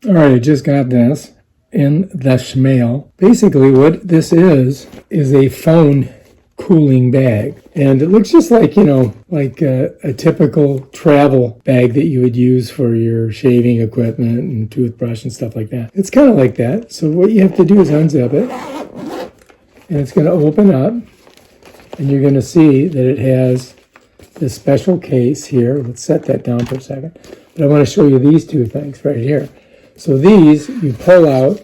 All right, I just got this in the mail. Basically what this is a phone cooling bag. And it looks just like, like a typical travel bag that you would use for your shaving equipment and toothbrush and stuff like that. It's kind of like that. So what you have to do is unzip it. And it's going to open up. And you're going to see that it has this special case here. Let's set that down for a second. But I want to show you these two things right here. So these you pull out,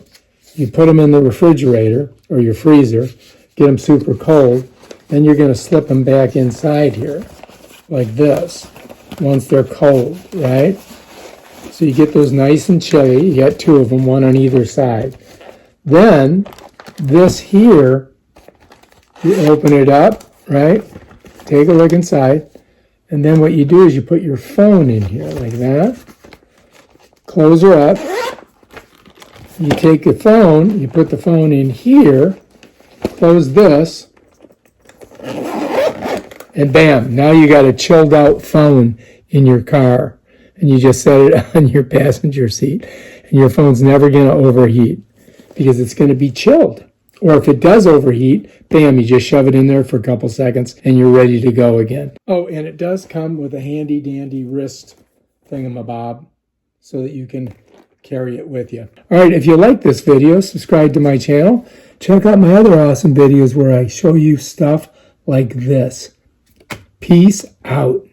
you put them in the refrigerator or your freezer, get them super cold, then you're going to slip them back inside here like this once they're cold, right? So you get those nice and chilly. You got two of them, one on either side. Then this here, you open it up, right? Take a look inside. And then what you do is you put your phone in here like that. Close her up. You take the phone, you put the phone in here, close this, and bam, now you got a chilled out phone in your car. And you just set it on your passenger seat. And your phone's never going to overheat because it's going to be chilled. Or if it does overheat, bam, you just shove it in there for a couple seconds and you're ready to go again. Oh, and it does come with a handy dandy wrist thingamabob so that you can carry it with you. All right, if you like this video, subscribe to my channel. Check out my other awesome videos where I show you stuff like this. Peace out.